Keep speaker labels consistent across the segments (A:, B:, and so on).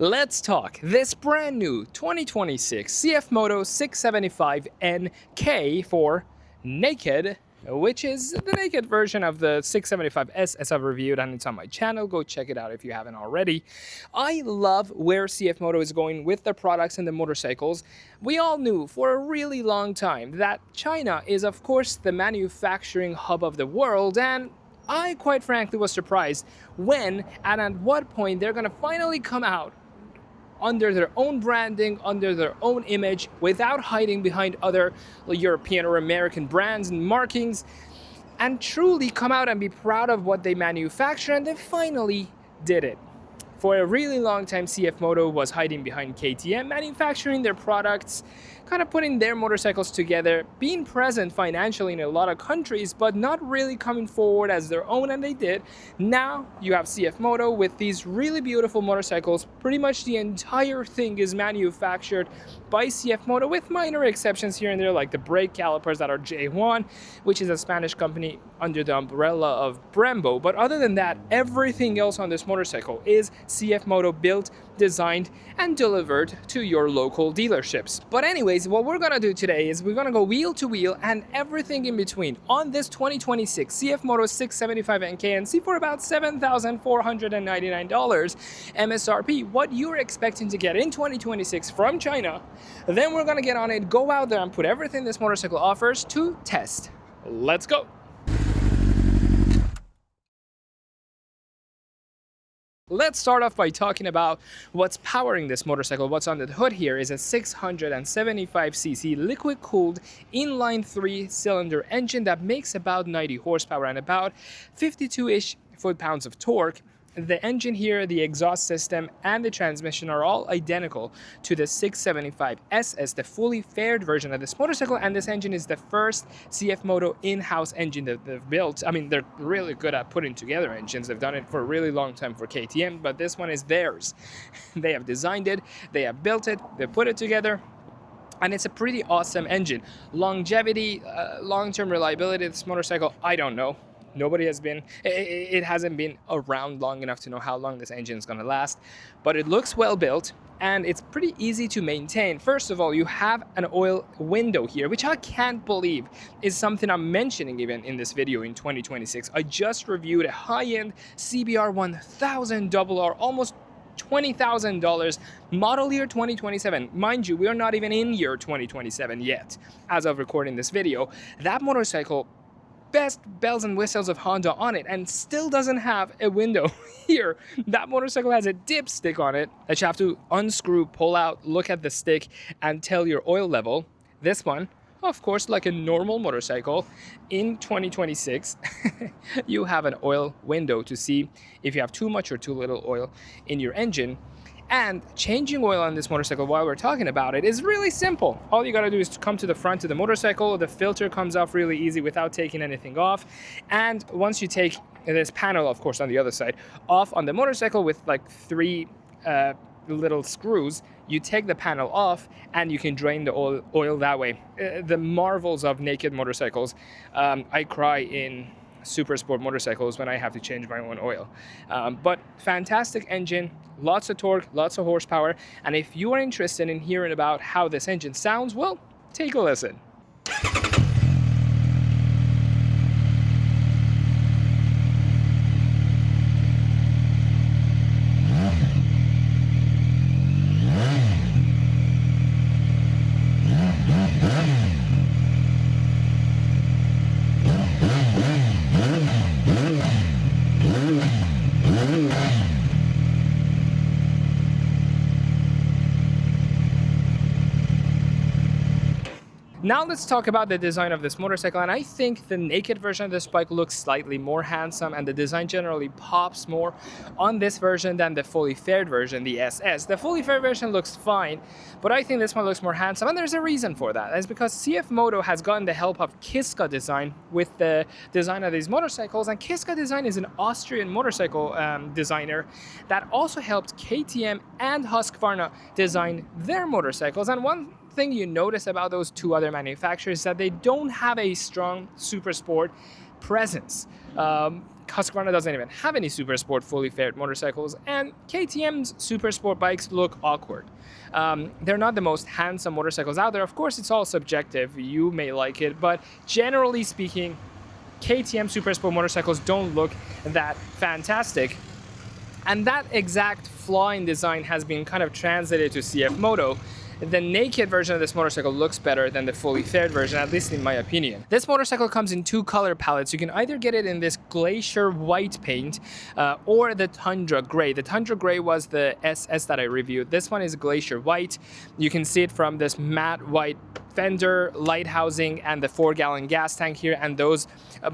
A: Let's talk this brand new 2026 CFMOTO 675NK for Naked, which is the naked version of the 675S as I've reviewed, and it's on my channel. Go check it out if you haven't already. I love where CFMOTO is going with their products and the motorcycles. We all knew for a really long time that China is, of course, the manufacturing hub of the world, and I quite frankly was surprised when and at what point they're gonna finally come out under their own branding, under their own image, without hiding behind other European or American brands and markings, and truly come out and be proud of what they manufacture, and they finally did it. For a really long time, CFMOTO was hiding behind KTM, manufacturing their products, kind of putting their motorcycles together, being present financially in a lot of countries, but not really coming forward as their own, and they did. Now you have CFMOTO with these really beautiful motorcycles. Pretty much the entire thing is manufactured by CFMOTO, with minor exceptions here and there, like the brake calipers that are J1, which is a Spanish company under the umbrella of Brembo. But other than that, everything else on this motorcycle is CFMOTO built, designed, and delivered to your local dealerships. But anyways, what we're gonna do today is we're gonna go wheel to wheel and everything in between on this 2026 CFMOTO 675NK and see for about $7,499 MSRP what you're expecting to get in 2026 from China. Then we're gonna get on it, go out there and put everything this motorcycle offers to test. Let's go. Let's start off by talking about what's powering this motorcycle. What's under the hood here is a 675cc liquid-cooled inline 3-cylinder engine that makes about 90 horsepower and about 52-ish foot-pounds of torque. The engine here, the exhaust system, and the transmission are all identical to the 675SS, the fully faired version of this motorcycle, and this engine is the first CFMOTO in-house engine that they've built. I mean, they're really good at putting together engines. They've done it for a really long time for KTM, but this one is theirs. They have designed it, they have built it, they put it together, and it's a pretty awesome engine. Longevity, long-term reliability of this motorcycle, I don't know. Nobody has been, it hasn't been around long enough to know how long this engine is going to last, but it looks well built and it's pretty easy to maintain. First of all, you have an oil window here, which I can't believe is something I'm mentioning even in this video in 2026. I just reviewed a high-end CBR 1000 RR, almost $20,000, model year 2027. Mind you, we are not even in year 2027 yet as of recording this video. That motorcycle, best bells and whistles of Honda on it, and still doesn't have a window here. That motorcycle has a dipstick on it that you have to unscrew, pull out, look at the stick, and tell your oil level. This one, of course, like a normal motorcycle, in 2026, you have an oil window to see if you have too much or too little oil in your engine. And changing oil on this motorcycle while we're talking about it is really simple. All you gotta do is to come to the front of the motorcycle. The filter comes off really easy without taking anything off. And once you take this panel, of course, on the other side, off on the motorcycle with like 3 little screws, you take the panel off and you can drain the oil that way. The marvels of naked motorcycles. I cry in super sport motorcycles when I have to change my own oil. But fantastic engine, lots of torque, lots of horsepower, and if you are interested in hearing about how this engine sounds, well, take a listen. Now let's talk about the design of this motorcycle, and I think the naked version of this bike looks slightly more handsome, and the design generally pops more on this version than the fully faired version, the SS. The fully faired version looks fine, but I think this one looks more handsome, and there's a reason for that. It's because CFMOTO has gotten the help of Kiska Design with the design of these motorcycles, and Kiska Design is an Austrian motorcycle designer that also helped KTM and Husqvarna design their motorcycles. And one thing you notice about those two other manufacturers is that they don't have a strong super sport presence. Husqvarna doesn't even have any super sport fully faired motorcycles, and KTM's super sport bikes look awkward. They're not the most handsome motorcycles out there. Of course, it's all subjective. You may like it, but generally speaking, KTM super sport motorcycles don't look that fantastic. And that exact flaw in design has been kind of translated to CFMOTO. The naked version of this motorcycle looks better than the fully faired version, at least in my opinion. This motorcycle comes in 2 color palettes. You can either get it in this glacier white paint or the Tundra gray. The Tundra gray was the SS that I reviewed. This one is glacier white. You can see it from this matte white fender, light housing, and the 4-gallon gas tank here, and those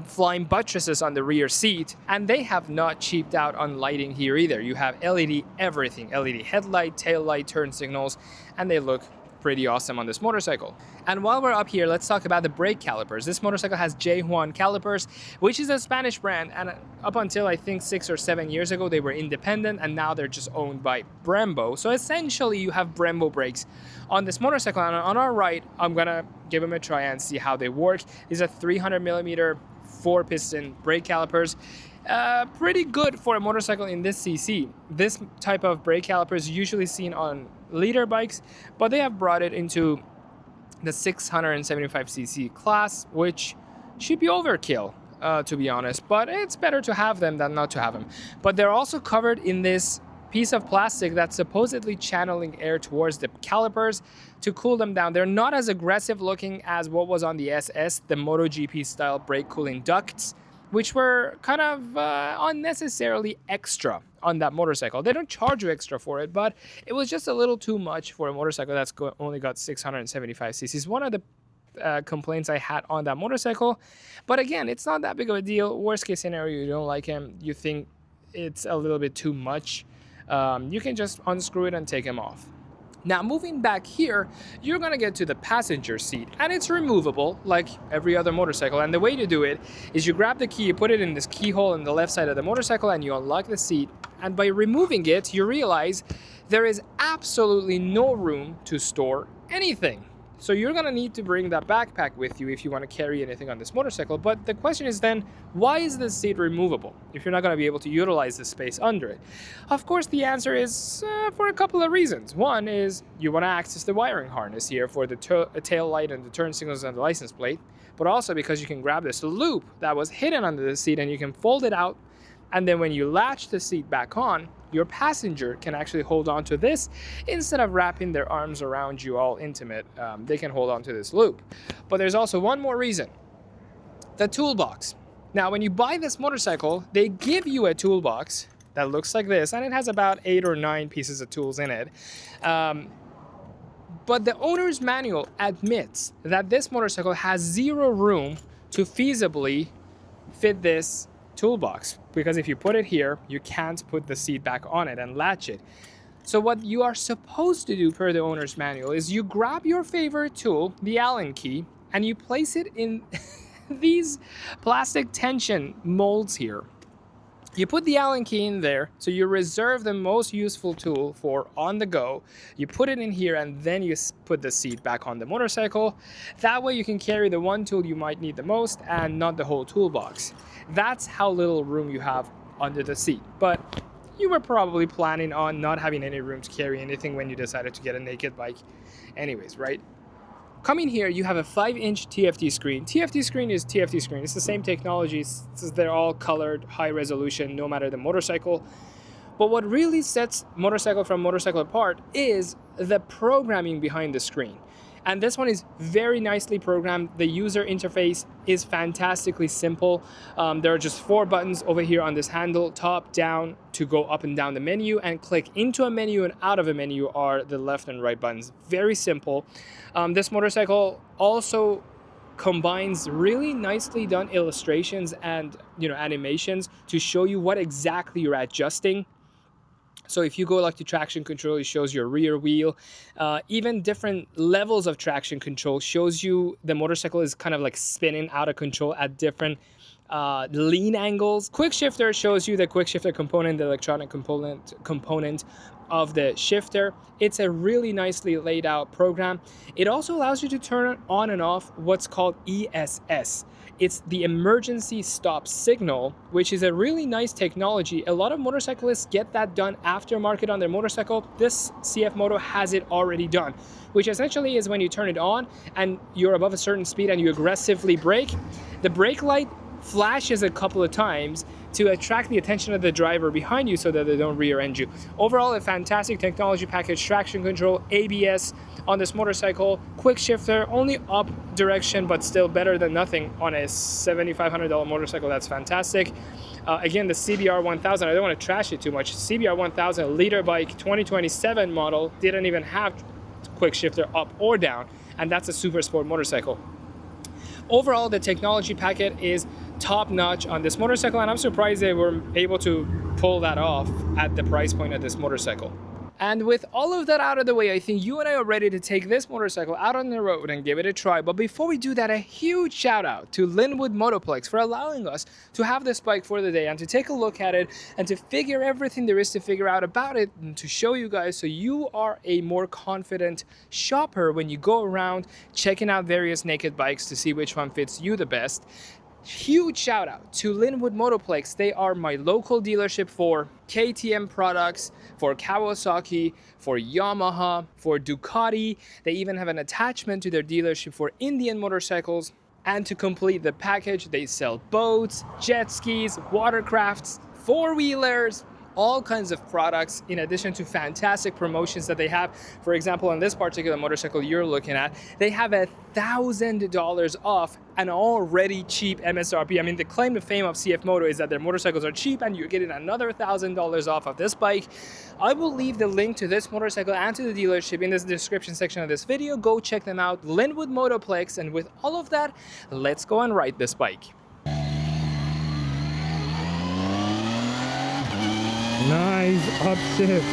A: flying buttresses on the rear seat. And they have not cheaped out on lighting here either. You have LED everything, LED headlight, tail light, turn signals, and they look pretty awesome on this motorcycle. And while we're up here, let's talk about the brake calipers. This motorcycle has J. Juan calipers, which is a Spanish brand, and up until I think 6 or 7 years ago, they were independent, and now they're just owned by Brembo. So essentially, you have Brembo brakes on this motorcycle. And on our right, I'm gonna give them a try and see how they work. These are 300 millimeter 4-piston brake calipers. Pretty good for a motorcycle in this cc. This type of brake caliper is usually seen on liter bikes, but they have brought it into the 675cc class, which should be overkill, to be honest, but it's better to have them than not to have them. But they're also covered in this piece of plastic that's supposedly channeling air towards the calipers to cool them down. They're not as aggressive looking as what was on the SS, the MotoGP style brake cooling ducts, which were kind of unnecessarily extra on that motorcycle. They don't charge you extra for it, but it was just a little too much for a motorcycle that's only got 675 cc's. One of the complaints I had on that motorcycle, but again, it's not that big of a deal. Worst case scenario, you don't like him, you think it's a little bit too much, you can just unscrew it and take him off. Now, moving back here, you're gonna get to the passenger seat, and it's removable like every other motorcycle. And the way to do it is you grab the key, you put it in this keyhole on the left side of the motorcycle, and you unlock the seat. And by removing it, you realize there is absolutely no room to store anything. So you're gonna need to bring that backpack with you if you want to carry anything on this motorcycle. But the question is then, why is this seat removable if you're not gonna be able to utilize the space under it? Of course, the answer is for a couple of reasons. One is you want to access the wiring harness here for the tail light and the turn signals and the license plate, but also because you can grab this loop that was hidden under the seat and you can fold it out, and then when you latch the seat back on, your passenger can actually hold on to this instead of wrapping their arms around you all intimate. They can hold on to this loop. But there's also one more reason: the toolbox. Now, when you buy this motorcycle, they give you a toolbox that looks like this, and it has about 8 or 9 pieces of tools in it. But the owner's manual admits that this motorcycle has 0 room to feasibly fit this toolbox, because if you put it here, you can't put the seat back on it and latch it. So what you are supposed to do per the owner's manual is you grab your favorite tool, the Allen key, and you place it in these plastic tension molds here. You put the Allen key in there, so you reserve the most useful tool for on the go. You put it in here, and then you put the seat back on the motorcycle. That way you can carry the one tool you might need the most and not the whole toolbox. That's how little room you have under the seat. But you were probably planning on not having any room to carry anything when you decided to get a naked bike anyways, right? Coming here, you have a 5-inch TFT screen. TFT screen is TFT screen. It's the same technology. They're all colored, high resolution, no matter the motorcycle. But what really sets motorcycle from motorcycle apart is the programming behind the screen. And this one is very nicely programmed. The user interface is fantastically simple. There are just 4 buttons over here on this handle, top, down, to go up and down the menu, and click into a menu and out of a menu are the left and right buttons. Very simple. This motorcycle also combines really nicely done illustrations and animations to show you what exactly you're adjusting. So if you go like to traction control, it shows your rear wheel. Even different levels of traction control shows you the motorcycle is kind of like spinning out of control at different lean angles. Quickshifter shows you the quickshifter component, the electronic component of the shifter. It's a really nicely laid out program. It also allows you to turn on and off what's called ESS. It's the emergency stop signal, which is a really nice technology. A lot of motorcyclists get that done aftermarket on their motorcycle. This CFMOTO has it already done, which essentially is when you turn it on and you're above a certain speed and you aggressively brake, the brake light flashes a couple of times to attract the attention of the driver behind you so that they don't rear end you. Overall, a fantastic technology package, traction control, ABS on this motorcycle, quick shifter, only up direction, but still better than nothing on a $7,500 motorcycle. That's fantastic. Again, the CBR 1000, I don't want to trash it too much. CBR 1000 liter bike 2027 model didn't even have quick shifter up or down, and that's a super sport motorcycle. Overall, the technology packet is top notch on this motorcycle, and I'm surprised they were able to pull that off at the price point of this motorcycle. And with all of that out of the way, I think you and I are ready to take this motorcycle out on the road and give it a try. But before we do that, a huge shout out to Linwood Motoplex for allowing us to have this bike for the day and to take a look at it and to figure everything there is to figure out about it and to show you guys so you are a more confident shopper when you go around checking out various naked bikes to see which one fits you the best. Huge shout out to Linwood Motoplex. They are my local dealership for KTM products, for Kawasaki, for Yamaha, for Ducati. They even have an attachment to their dealership for Indian motorcycles. And to complete the package, they sell boats, jet skis, watercrafts, four-wheelers, all kinds of products, in addition to fantastic promotions that they have. For example, on this particular motorcycle you're looking at, they have $1,000 off an already cheap MSRP. I mean, the claim to fame of CFMOTO is that their motorcycles are cheap and you're getting another $1,000 off of this bike. I will leave the link to this motorcycle and to the dealership in the description section of this video. Go check them out, Linwood Motoplex. And with all of that, let's go and ride this bike. Nice upshift,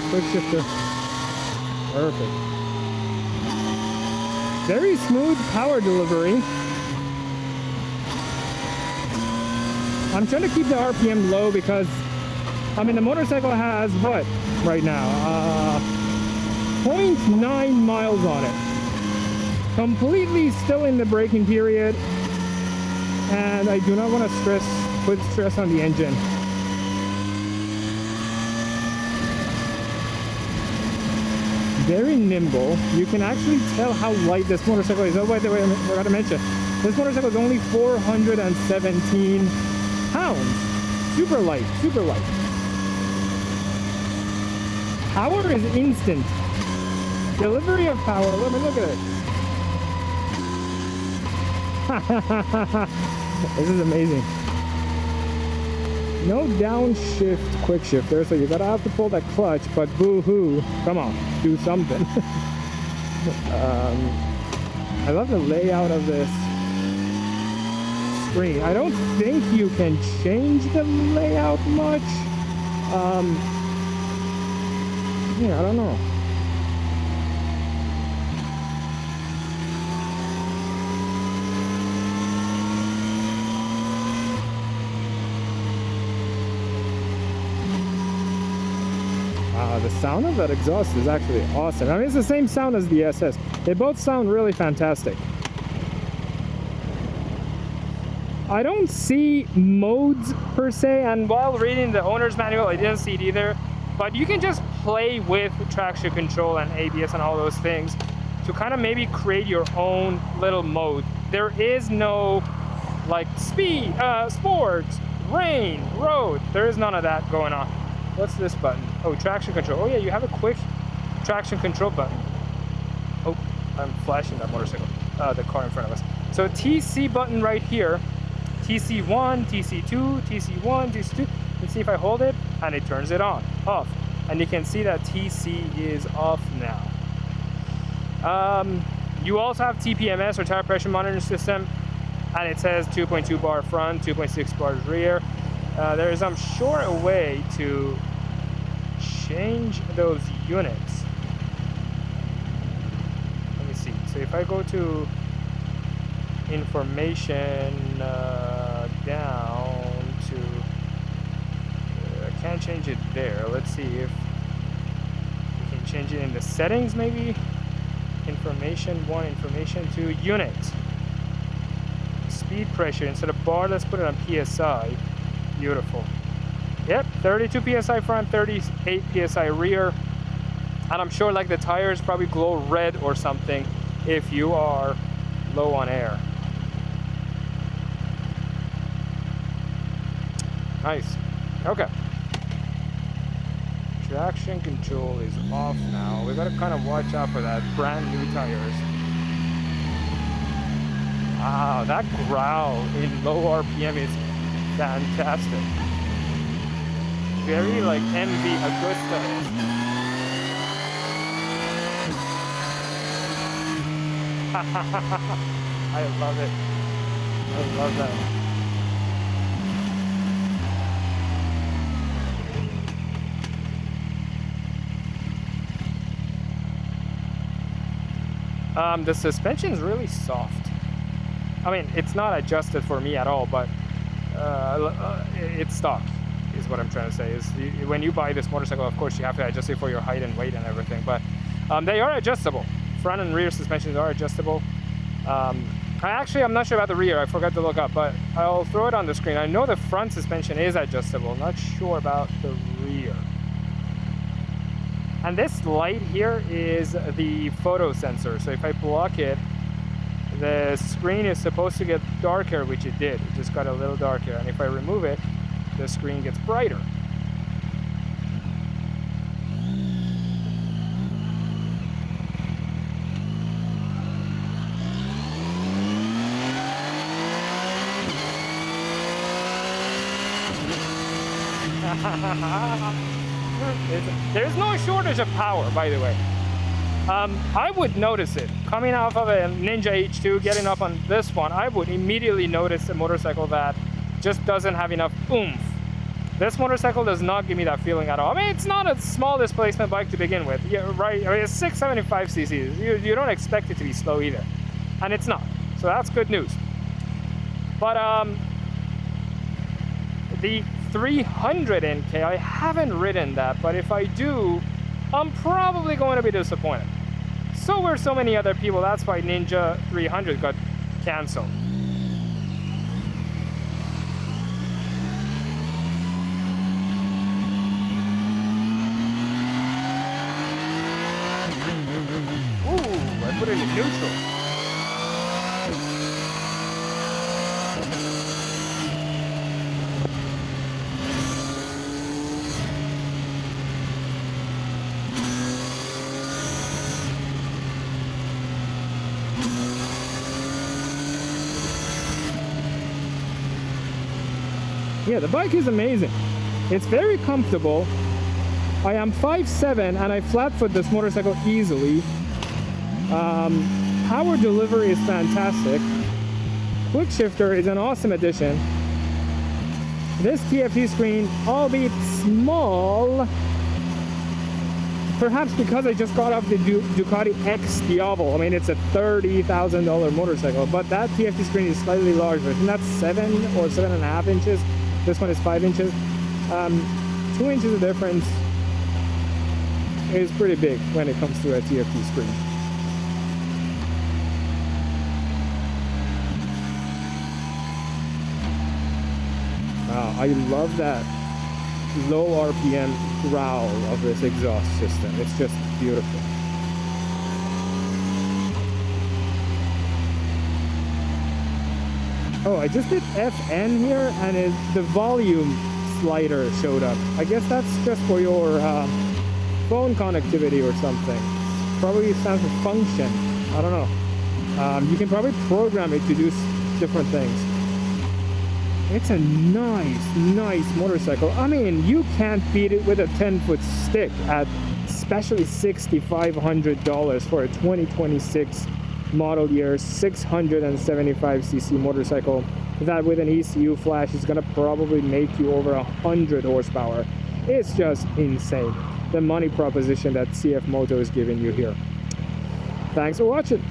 A: quick shifter, perfect. Very smooth power delivery. I'm trying to keep the RPM low because, I mean, the motorcycle has what right now? 0.9 miles on it. Completely still in the braking period, and I do not want to put stress on the engine. Very nimble. You can actually tell how light this motorcycle is. Oh, by the way, I forgot to mention, this motorcycle is only 417 pounds. Super light, super light. Power is instant. Delivery of power, let me look at it. This is amazing. No downshift quick shifter, so you gotta have to pull that clutch, but boo-hoo, come on, do something. I love the layout of this screen. I don't think you can change the layout much. Yeah, I don't know. The sound of that exhaust is actually awesome. I mean, it's the same sound as the SS. They both sound really fantastic. I don't see modes per se, and while reading the owner's manual, I didn't see it either. But you can just play with traction control and ABS and all those things to kind of maybe create your own little mode. There is no like speed, sports, rain, road. There is none of that going on. What's this button? Oh, traction control. Oh yeah, you have a quick traction control button. Oh, I'm flashing that motorcycle, the car in front of us. So TC button right here, TC1, TC2, TC1, TC2. Let's see if I hold it and it turns it on, off. And you can see that TC is off now. You also have TPMS or tire pressure monitoring system, and it says 2.2 bar front, 2.6 bars rear. There is, I'm sure, a way to change those units. So if I go to information, down to, I can't change it there. Let's see if we can change it in the settings maybe. Information 1, information 2, unit. Speed pressure, instead of bar, let's put it on PSI. Beautiful. Yep, 32 PSI front, 38 PSI rear. And I'm sure like the tires probably glow red or something if you are low on air. Nice. Okay. Traction control is off now. We gotta kind of watch out for that. Brand new tires. Wow, that growl in low RPM is fantastic. Very like MV Agusta. I love it. I love that. The suspension is really soft. I mean, it's not adjusted for me at all, but it's stock, is what I'm trying to say. Is when you buy this motorcycle, of course, you have to adjust it for your height and weight and everything, but they are adjustable. Front and rear suspensions are adjustable. I'm not sure about the rear. I forgot to look up, but I'll throw it on the screen. I know the front suspension is adjustable. Not sure about the rear. And this light here is the photo sensor. So if I block it, the screen is supposed to get darker, which it did. It just got a little darker. And if I remove it, the screen gets brighter. There's no shortage of power, by the way. I would notice it. Coming off of a Ninja H2, getting up on this one, I would immediately notice a motorcycle that just doesn't have enough oomph. This motorcycle does not give me that feeling at all. I mean, it's not a small displacement bike to begin with. Yeah, right. I mean, it's 675 cc's. You don't expect it to be slow either. And it's not. So that's good news. But the 300 NK, I haven't ridden that, but if I do, I'm probably going to be disappointed. So were so many other people. That's why Ninja 300 got canceled. Ooh, I put it in neutral. Yeah, the bike is amazing. It's very comfortable. I am 5'7" and I flat foot this motorcycle easily. Power delivery is fantastic. Quickshifter is an awesome addition. This TFT screen, albeit small, perhaps because I just got off the Ducati X Diavolo. I mean, it's a $30,000 motorcycle, but that TFT screen is slightly larger. I think that's 7 or 7.5 inches. This one is 5 inches. 2 inches of difference is pretty big when it comes to a TFT screen. Wow, I love that low RPM growl of this exhaust system. It's just beautiful. Oh, I just did FN here and the volume slider showed up. I guess that's just for your phone connectivity or something. Probably stands for function. I don't know. You can probably program it to do different things. It's a nice motorcycle. I mean, you can't beat it with a 10-foot stick at especially $6,500 for a 2026 model year 675cc motorcycle that with an ECU flash is gonna probably make you over 100 horsepower. It's just insane, the money proposition that CFMOTO is giving you here. Thanks for watching.